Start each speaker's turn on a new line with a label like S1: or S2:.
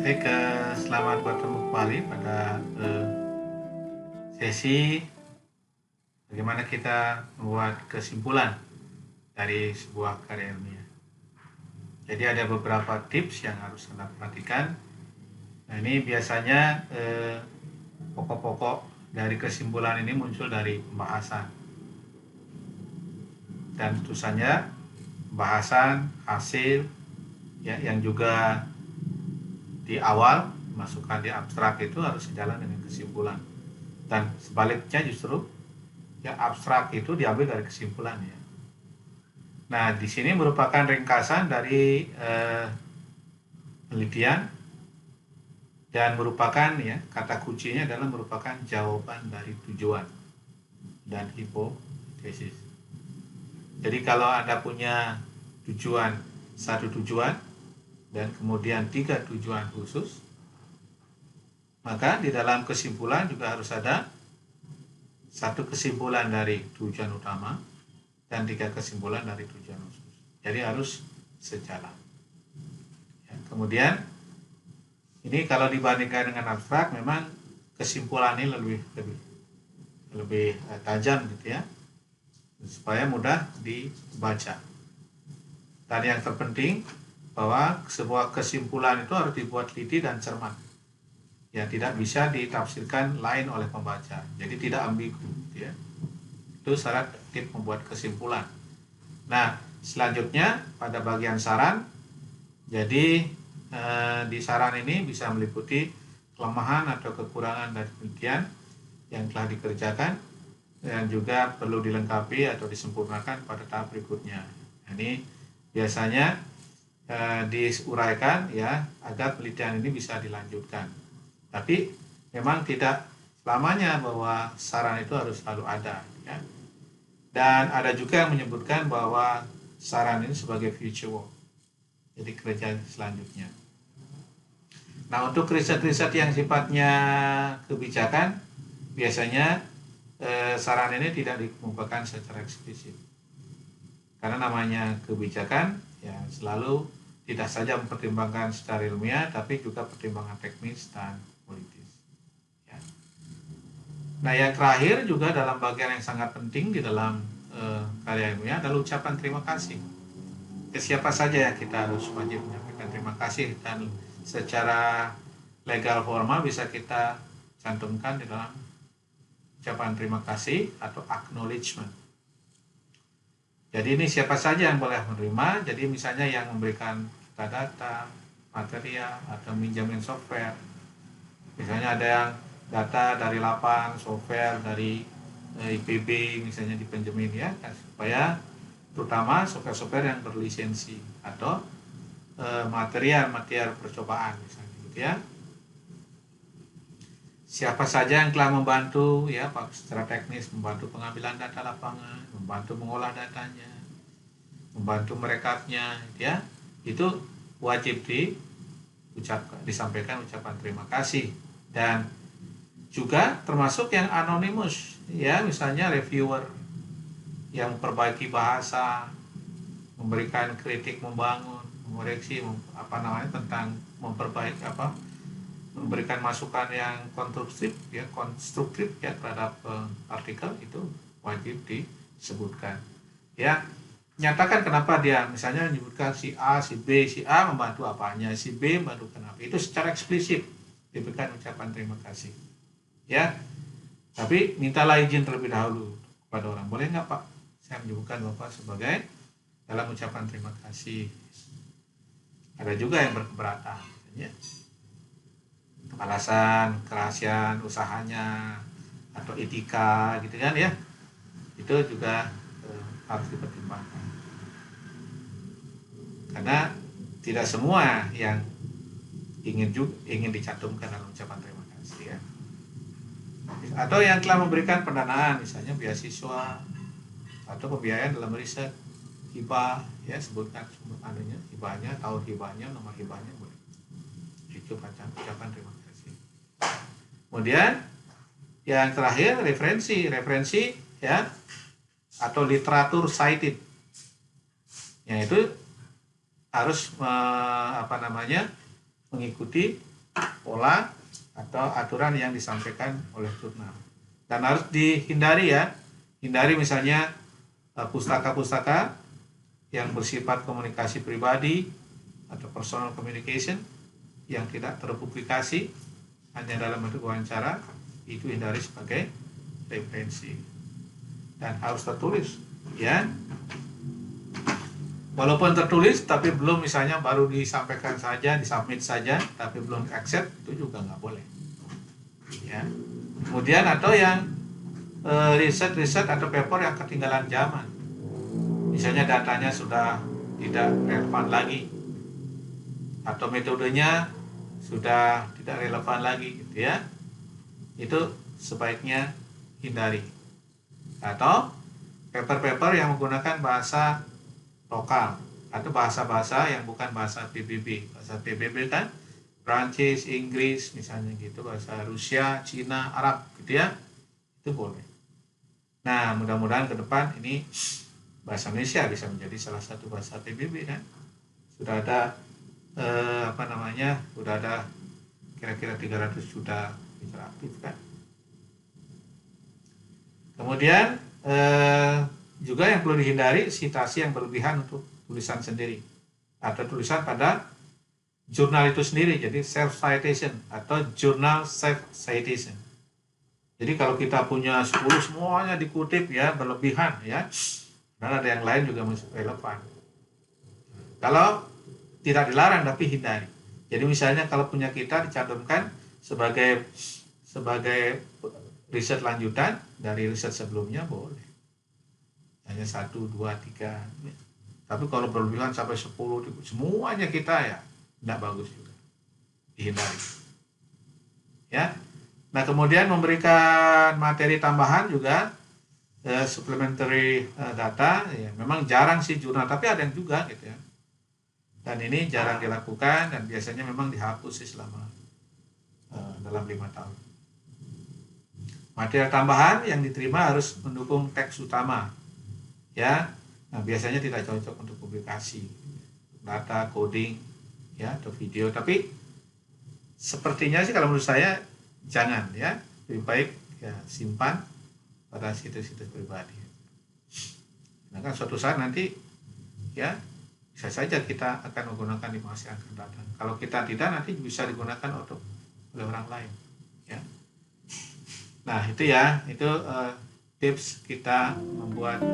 S1: Baik, selamat bertemu kembali pada sesi bagaimana kita membuat kesimpulan dari sebuah karya ilmiah. Jadi ada beberapa tips yang harus Anda perhatikan. Nah, ini biasanya pokok-pokok dari kesimpulan ini muncul dari pembahasan. Dan tentu saja pembahasan, hasil, ya, yang juga di awal masukkan di abstrak itu harus sejalan dengan kesimpulan. Dan sebaliknya justru yang abstrak itu diambil dari kesimpulan ya. Nah, di sini merupakan ringkasan dari penelitian dan merupakan ya kata kuncinya adalah merupakan jawaban dari tujuan dan hipotesis. Jadi kalau Anda punya satu tujuan dan kemudian 3 tujuan khusus, maka di dalam kesimpulan juga harus ada satu kesimpulan dari tujuan utama dan 3 kesimpulan dari tujuan khusus. Jadi harus sejalan. Ya, kemudian ini kalau dibandingkan dengan abstrak memang kesimpulan ini lebih tajam gitu ya, supaya mudah dibaca. Dan yang terpenting bahwa sebuah kesimpulan itu harus dibuat teliti dan cermat. Ya, tidak bisa ditafsirkan lain oleh pembaca. Jadi tidak ambigu gitu ya. Itu syarat tip membuat kesimpulan. Nah, selanjutnya pada bagian saran. Jadi di saran ini bisa meliputi kelemahan atau kekurangan dari penelitian yang telah dikerjakan dan juga perlu dilengkapi atau disempurnakan pada tahap berikutnya. Ini biasanya diuraikan ya agar penelitian ini bisa dilanjutkan. Tapi memang tidak selamanya bahwa saran itu harus selalu ada ya. Dan ada juga yang menyebutkan bahwa saran ini sebagai future work, jadi kerja selanjutnya. Nah, untuk riset-riset yang sifatnya kebijakan biasanya saran ini tidak dikemukakan secara eksplisit, karena namanya kebijakan ya selalu tidak saja mempertimbangkan secara ilmiah, tapi juga pertimbangan teknis dan politis. Ya. Nah, yang terakhir juga dalam bagian yang sangat penting di dalam karya ilmiah adalah ucapan terima kasih. Ke siapa saja yang kita harus wajib menyampaikan terima kasih, dan secara legal formal bisa kita cantumkan di dalam ucapan terima kasih atau acknowledgement. Jadi ini siapa saja yang boleh menerima. Jadi misalnya yang memberikan kita data, material, atau minjamin software. Misalnya ada yang data dari lapang, software dari IPB misalnya dipinjemin ya, supaya terutama software-software yang berlisensi atau material percobaan misalnya gitu ya. Siapa saja yang telah membantu ya secara teknis, membantu pengambilan data lapangan, membantu mengolah datanya, membantu merekapnya ya, itu wajib disampaikan ucapan terima kasih. Dan juga termasuk yang anonimus ya, misalnya reviewer yang memperbaiki bahasa, memberikan kritik membangun, mengoreksi tentang memperbaiki memberikan masukan yang konstruktif ya terhadap artikel, itu wajib disebutkan ya. Nyatakan kenapa dia misalnya menyebutkan si A, si B, si A membantu apanya, si B membantu kenapa, itu secara eksplisit diberikan ucapan terima kasih ya. Tapi mintalah izin terlebih dahulu kepada orang, boleh nggak Pak saya menyebutkan Bapak sebagai dalam ucapan terima kasih. Ada juga yang berkeberatan ya, alasan kerahasiaan usahanya atau etika gitu kan ya, itu juga harus dipertimbangkan, karena tidak semua yang ingin dicantumkan dalam ucapan terima kasih ya. Atau yang telah memberikan pendanaan misalnya beasiswa atau pembiayaan dalam riset, hibah ya, sebutkan adanya hibahnya, tahun hibahnya, nomor hibahnya, boleh. Itu ucapan terima kasih. Kemudian yang terakhir referensi ya, atau literatur cited, yaitu harus mengikuti pola atau aturan yang disampaikan oleh jurnal. Dan harus dihindari ya, hindari misalnya pustaka-pustaka yang bersifat komunikasi pribadi atau personal communication yang tidak terpublikasi hanya dalam bentuk wawancara, itu hindari sebagai referensi. Dan harus tertulis ya. Walaupun tertulis tapi belum, misalnya baru disampaikan saja, disubmit saja tapi belum accept, itu juga nggak boleh ya. Kemudian atau yang riset atau paper yang ketinggalan zaman, misalnya datanya sudah tidak relevan lagi atau metodenya sudah tidak relevan lagi gitu ya, itu sebaiknya hindari. Atau paper-paper yang menggunakan bahasa lokal atau bahasa-bahasa yang bukan bahasa PBB. Bahasa PBB kan Prancis, Inggris misalnya gitu, bahasa Rusia, Cina, Arab gitu ya, itu boleh. Nah, mudah-mudahan ke depan ini bahasa Indonesia bisa menjadi salah satu bahasa PBB kan. Sudah ada sudah ada kira-kira 300 juta user aktif kan. Kemudian juga yang perlu dihindari, citasi yang berlebihan untuk tulisan sendiri atau tulisan pada jurnal itu sendiri, jadi self citation atau journal self citation. Jadi kalau kita punya 10 semuanya dikutip ya, berlebihan ya, dan ada yang lain juga masih relevan. Kalau tidak dilarang tapi hindari. Jadi misalnya kalau punya kita dicantumkan sebagai riset lanjutan dari riset sebelumnya boleh. Hanya 1, 2, 3. Tapi kalau berlebihan sampai 10 semuanya kita ya, tidak bagus juga. Dihindari. Ya. Nah, kemudian memberikan materi tambahan juga, supplementary data, ya memang jarang sih jurnal, tapi ada yang juga gitu ya. Dan ini jarang dilakukan dan biasanya memang dihapus sih selama dalam 5 tahun. Materi tambahan yang diterima harus mendukung teks utama. Ya, nah biasanya tidak cocok untuk publikasi, data, coding, ya atau video. Tapi sepertinya sih kalau menurut saya jangan ya, lebih baik ya simpan pada situs-situs pribadi. Nah kan suatu saat nanti ya bisa saja kita akan menggunakan di masa yang akan datang. Kalau kita tidak, nanti bisa digunakan oleh orang lain. Ya. Nah itu ya, itu tips kita membuat